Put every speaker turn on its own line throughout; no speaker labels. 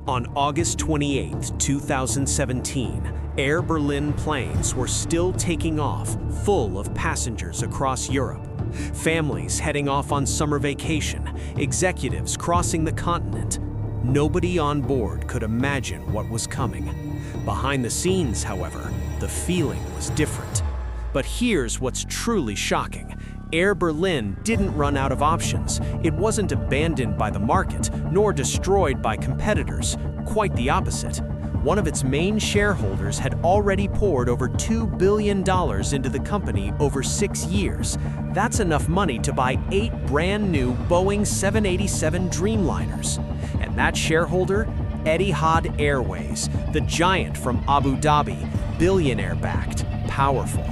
On August 28, 2017, Air Berlin planes were still taking off, full of passengers across Europe. Families heading off on summer vacation, executives crossing the continent. Nobody on board could imagine what was coming. Behind the scenes, however, the feeling was different. But here's what's truly shocking. Air Berlin didn't run out of options. It wasn't abandoned by the market, nor destroyed by competitors. Quite the opposite. One of its main shareholders had already poured over $2 billion into the company over 6 years. That's enough money to buy 8 brand new Boeing 787 Dreamliners. And that shareholder? Etihad Airways, the giant from Abu Dhabi, billionaire-backed, powerful.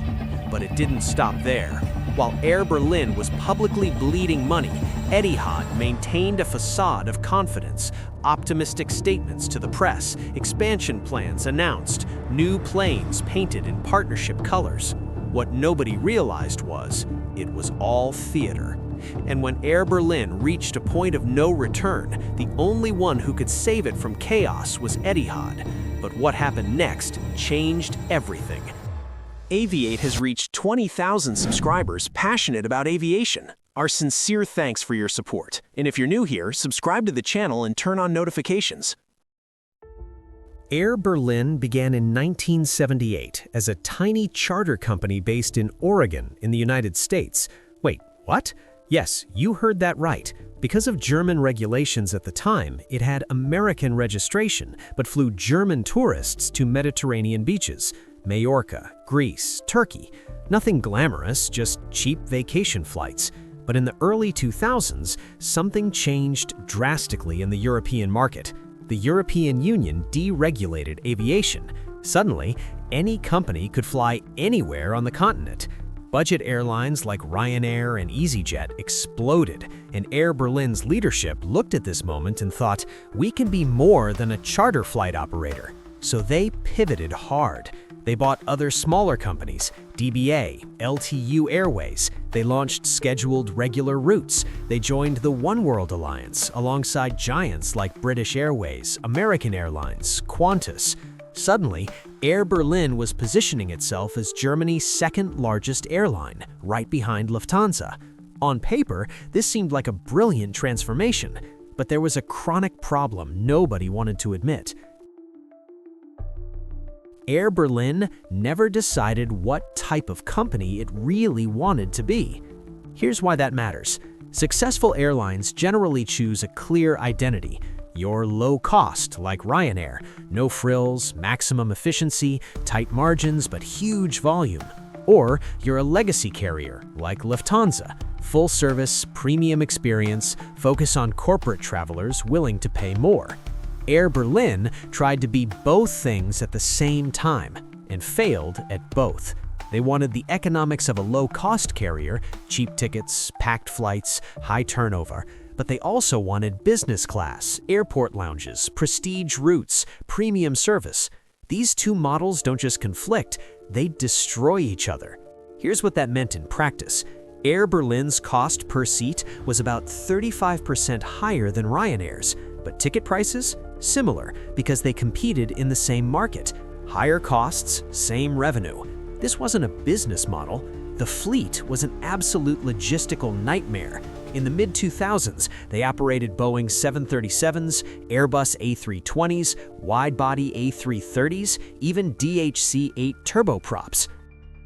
But it didn't stop there. While Air Berlin was publicly bleeding money, Etihad maintained a facade of confidence, optimistic statements to the press, expansion plans announced, new planes painted in partnership colors. What nobody realized was, it was all theater. And when Air Berlin reached a point of no return, the only one who could save it from chaos was Etihad. But what happened next changed everything. Aviate has reached 20,000 subscribers passionate about aviation. Our sincere thanks for your support. And if you're new here, subscribe to the channel and turn on notifications. Air Berlin began in 1978 as a tiny charter company based in Oregon in the United States. Wait, what? Yes, you heard that right. Because of German regulations at the time, it had American registration, but flew German tourists to Mediterranean beaches. Majorca, Greece, Turkey. Nothing glamorous, just cheap vacation flights. But in the early 2000s, something changed drastically in the European market. The European Union deregulated aviation. Suddenly, any company could fly anywhere on the continent. Budget airlines like Ryanair and EasyJet exploded, and Air Berlin's leadership looked at this moment and thought, we can be more than a charter flight operator. So they pivoted hard. They bought other smaller companies, DBA, LTU Airways. They launched scheduled regular routes. They joined the One World Alliance alongside giants like British Airways, American Airlines, Qantas. Suddenly, Air Berlin was positioning itself as Germany's second largest airline, right behind Lufthansa. On paper, this seemed like a brilliant transformation, but there was a chronic problem nobody wanted to admit. Air Berlin never decided what type of company it really wanted to be. Here's why that matters. Successful airlines generally choose a clear identity. You're low cost, like Ryanair, no frills, maximum efficiency, tight margins, but huge volume. Or you're a legacy carrier, like Lufthansa, full service, premium experience, focus on corporate travelers willing to pay more. Air Berlin tried to be both things at the same time and failed at both. They wanted the economics of a low-cost carrier, cheap tickets, packed flights, high turnover, but they also wanted business class, airport lounges, prestige routes, premium service. These two models don't just conflict, they destroy each other. Here's what that meant in practice. Air Berlin's cost per seat was about 35% higher than Ryanair's, but ticket prices? Similar, because they competed in the same market. Higher costs, same revenue. This wasn't a business model. The fleet was an absolute logistical nightmare. In the mid-2000s, they operated Boeing 737s, Airbus A320s, wide-body A330s, even DHC-8 turboprops.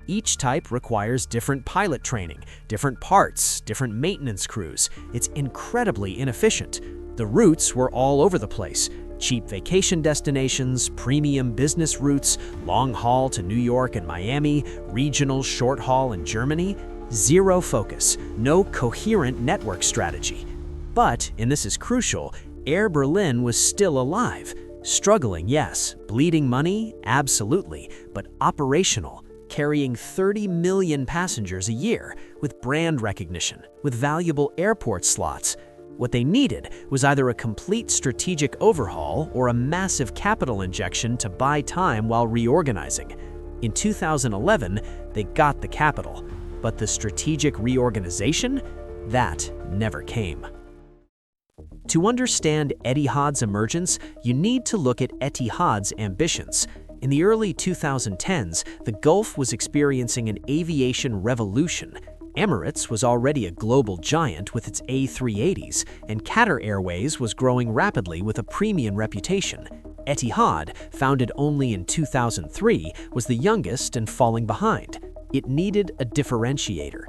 Each type requires different pilot training, different parts, different maintenance crews. It's incredibly inefficient. The routes were all over the place. Cheap vacation destinations, premium business routes, long haul to New York and Miami, regional short haul in Germany. Zero focus, no coherent network strategy. But, and this is crucial, Air Berlin was still alive. Struggling, yes. Bleeding money? Absolutely. But operational. Carrying 30 million passengers a year, with brand recognition, with valuable airport slots. What they needed was either a complete strategic overhaul or a massive capital injection to buy time while reorganizing. In 2011, they got the capital, but the strategic reorganization? That never came. To understand Etihad's emergence, you need to look at Etihad's ambitions. In the early 2010s, the Gulf was experiencing an aviation revolution. Emirates was already a global giant with its A380s, and Qatar Airways was growing rapidly with a premium reputation. Etihad, founded only in 2003, was the youngest and falling behind. It needed a differentiator.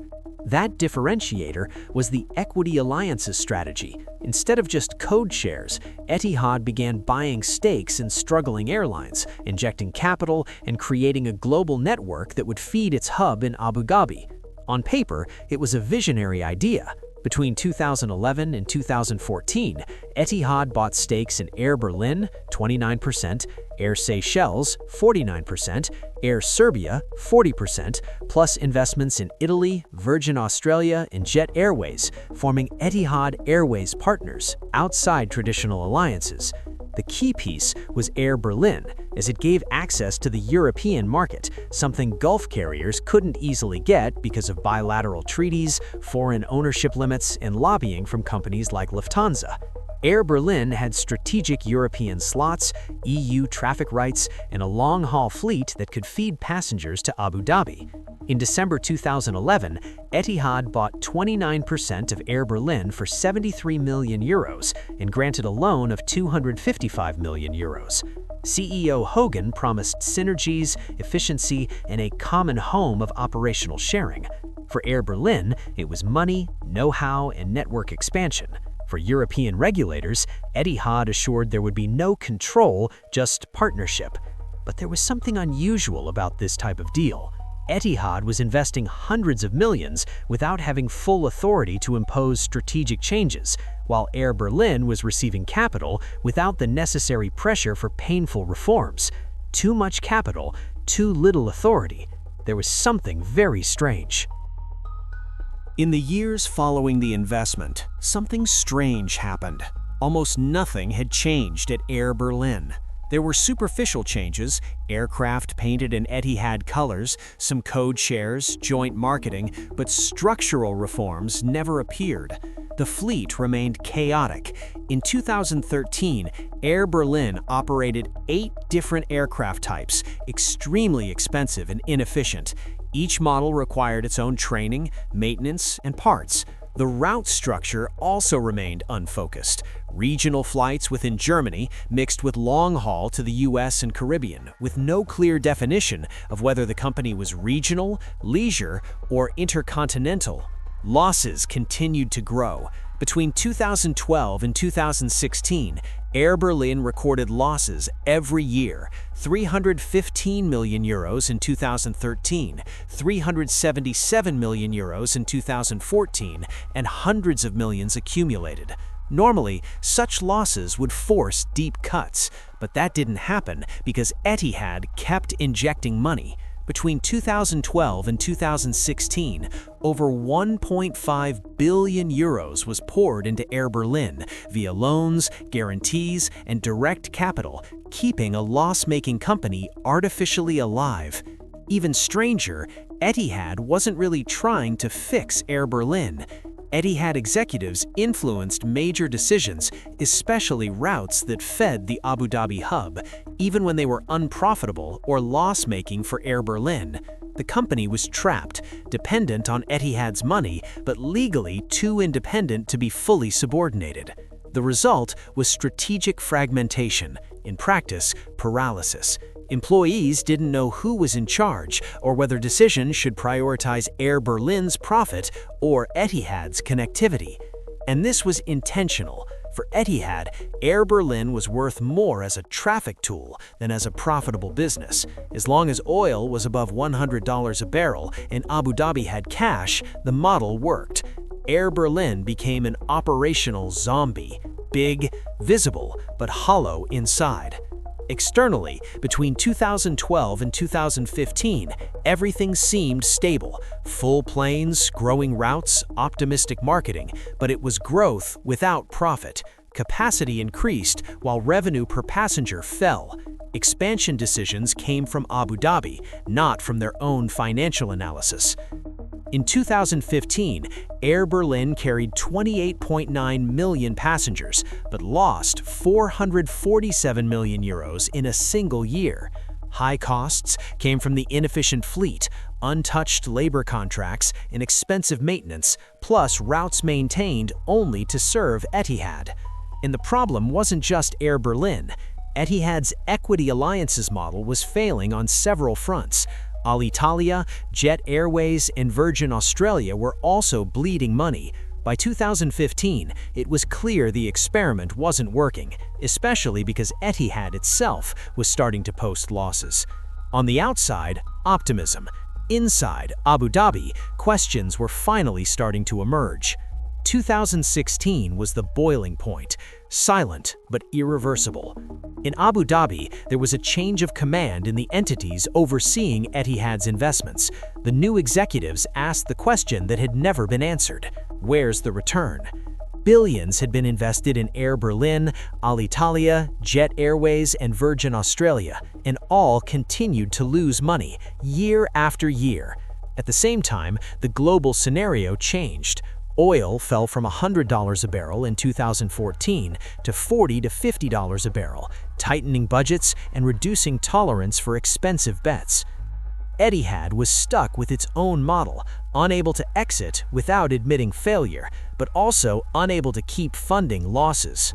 That differentiator was the equity alliances strategy. Instead of just code shares, Etihad began buying stakes in struggling airlines, injecting capital, and creating a global network that would feed its hub in Abu Dhabi. On paper, it was a visionary idea. Between 2011 and 2014, Etihad bought stakes in Air Berlin, 29%, Air Seychelles, 49%, Air Serbia, 40%, plus investments in Italy, Virgin Australia, and Jet Airways, forming Etihad Airways partners outside traditional alliances. The key piece was Air Berlin, as it gave access to the European market, something Gulf carriers couldn't easily get because of bilateral treaties, foreign ownership limits, and lobbying from companies like Lufthansa. Air Berlin had strategic European slots, EU traffic rights, and a long-haul fleet that could feed passengers to Abu Dhabi. In December 2011, Etihad bought 29% of Air Berlin for 73 million euros and granted a loan of 255 million euros. CEO Hogan promised synergies, efficiency, and a common home of operational sharing. For Air Berlin, it was money, know-how, and network expansion. For European regulators, Etihad assured there would be no control, just partnership. But there was something unusual about this type of deal. Etihad was investing hundreds of millions without having full authority to impose strategic changes, while Air Berlin was receiving capital without the necessary pressure for painful reforms. Too much capital, too little authority. There was something very strange.
In the years following the investment, something strange happened. Almost nothing had changed at Air Berlin. There were superficial changes, aircraft painted in Etihad colors, some code shares, joint marketing, but structural reforms never appeared. The fleet remained chaotic. In 2013, Air Berlin operated 8 different aircraft types, extremely expensive and inefficient. Each model required its own training, maintenance, and parts. The route structure also remained unfocused. Regional flights within Germany mixed with long-haul to the US and Caribbean, with no clear definition of whether the company was regional, leisure, or intercontinental. Losses continued to grow. Between 2012 and 2016, Air Berlin recorded losses every year: 315 million euros in 2013, 377 million euros in 2014, and hundreds of millions accumulated. Normally, such losses would force deep cuts, but that didn't happen because Etihad kept injecting money. Between 2012 and 2016, over 1.5 billion euros was poured into Air Berlin via loans, guarantees, and direct capital, keeping a loss-making company artificially alive. Even stranger, Etihad wasn't really trying to fix Air Berlin. Etihad executives influenced major decisions, especially routes that fed the Abu Dhabi hub, even when they were unprofitable or loss-making for Air Berlin. The company was trapped, dependent on Etihad's money, but legally too independent to be fully subordinated. The result was strategic fragmentation, in practice, paralysis. Employees didn't know who was in charge or whether decisions should prioritize Air Berlin's profit or Etihad's connectivity. And this was intentional. For Etihad, Air Berlin was worth more as a traffic tool than as a profitable business. As long as oil was above $100 a barrel and Abu Dhabi had cash, the model worked. Air Berlin became an operational zombie, big, visible, but hollow inside. Externally, between 2012 and 2015, everything seemed stable. Full planes, growing routes, optimistic marketing, but it was growth without profit. Capacity increased while revenue per passenger fell. Expansion decisions came from Abu Dhabi, not from their own financial analysis. In 2015, Air Berlin carried 28.9 million passengers, but lost 447 million euros in a single year. High costs came from the inefficient fleet, untouched labor contracts, and expensive maintenance, plus routes maintained only to serve Etihad. And the problem wasn't just Air Berlin. Etihad's equity alliances model was failing on several fronts. Alitalia, Jet Airways, and Virgin Australia were also bleeding money. By 2015, it was clear the experiment wasn't working, especially because Etihad itself was starting to post losses. On the outside, optimism. Inside Abu Dhabi, questions were finally starting to emerge. 2016 was the boiling point, silent but irreversible. In Abu Dhabi, there was a change of command in the entities overseeing Etihad's investments. The new executives asked the question that had never been answered: where's the return? Billions had been invested in Air Berlin, Alitalia, Jet Airways, and Virgin Australia, and all continued to lose money year after year. At the same time, the global scenario changed. Oil fell from $100 a barrel in 2014 to $40 to $50 a barrel, tightening budgets and reducing tolerance for expensive bets. Etihad was stuck with its own model, unable to exit without admitting failure, but also unable to keep funding losses.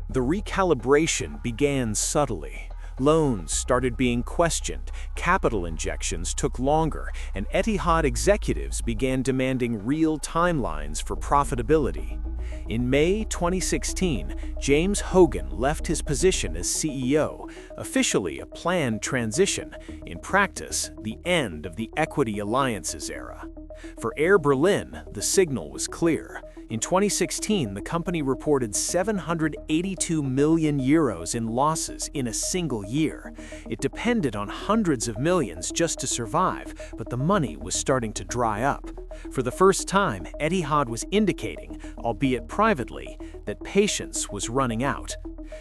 The recalibration began subtly. Loans started being questioned, capital injections took longer, and Etihad executives began demanding real timelines for profitability. In May 2016, James Hogan left his position as CEO, officially a planned transition, in practice, the end of the equity alliances era. For Air Berlin, the signal was clear. In 2016, the company reported 782 million euros in losses in a single year. It depended on hundreds of millions just to survive, but the money was starting to dry up. For the first time, Etihad was indicating, albeit privately, that patience was running out.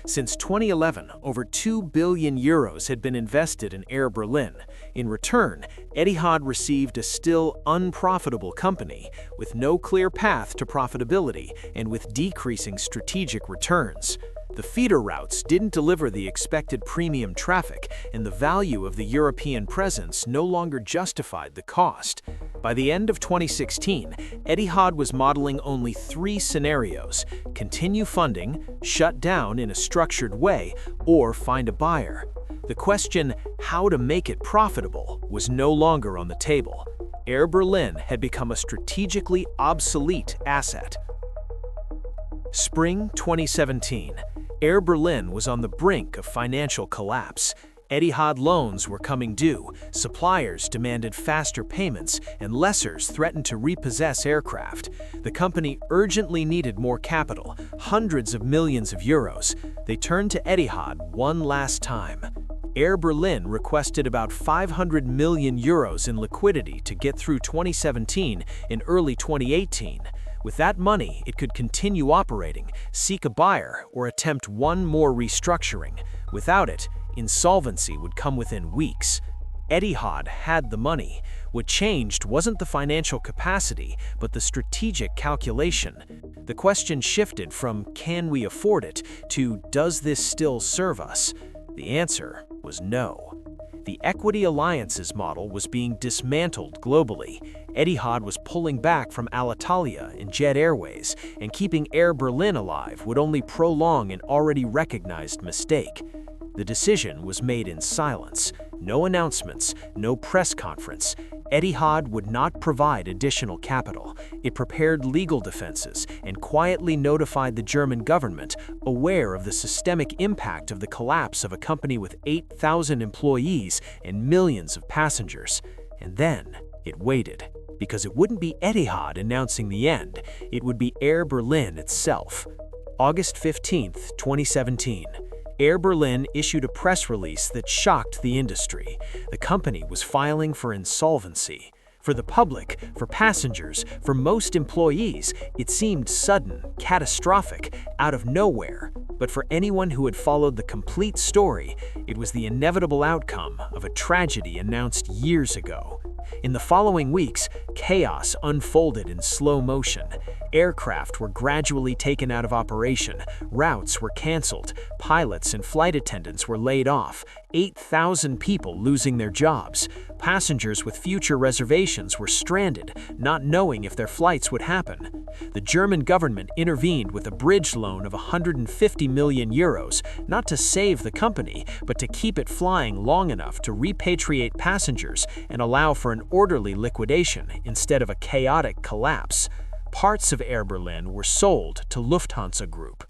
Since 2011, over 2 billion euros had been invested in Air Berlin. In return, Etihad received a still unprofitable company, with no clear path to profitability and with decreasing strategic returns. The feeder routes didn't deliver the expected premium traffic, and the value of the European presence no longer justified the cost. By the end of 2016, Etihad was modeling only 3 scenarios: continue funding, shut down in a structured way, or find a buyer. The question, how to make it profitable, was no longer on the table. Air Berlin had become a strategically obsolete asset. Spring 2017. Air Berlin was on the brink of financial collapse. Etihad loans were coming due, suppliers demanded faster payments, and lessors threatened to repossess aircraft. The company urgently needed more capital, hundreds of millions of euros. They turned to Etihad one last time. Air Berlin requested about 500 million euros in liquidity to get through 2017 and early 2018. With that money, it could continue operating, seek a buyer, or attempt one more restructuring. Without it, insolvency would come within weeks. Etihad had the money. What changed wasn't the financial capacity, but the strategic calculation. The question shifted from "can we afford it" to "does this still serve us?" The answer was no. The equity alliances model was being dismantled globally. Etihad was pulling back from Alitalia and Jet Airways, and keeping Air Berlin alive would only prolong an already recognized mistake. The decision was made in silence. No announcements, no press conference. Etihad would not provide additional capital. It prepared legal defenses and quietly notified the German government, aware of the systemic impact of the collapse of a company with 8,000 employees and millions of passengers. And then it waited, because it wouldn't be Etihad announcing the end. It would be Air Berlin itself. August 15, 2017. Air Berlin issued a press release that shocked the industry. The company was filing for insolvency. For the public, for passengers, for most employees, it seemed sudden, catastrophic, out of nowhere. But for anyone who had followed the complete story, it was the inevitable outcome of a tragedy announced years ago.
In the following weeks, chaos unfolded in slow motion. Aircraft were gradually taken out of operation, routes were canceled, pilots and flight attendants were laid off, 8,000 people losing their jobs. Passengers with future reservations were stranded, not knowing if their flights would happen. The German government intervened with a bridge loan of 150 million euros, not to save the company, but to keep it flying long enough to repatriate passengers and allow for an orderly liquidation instead of a chaotic collapse. Parts of Air Berlin were sold to Lufthansa Group.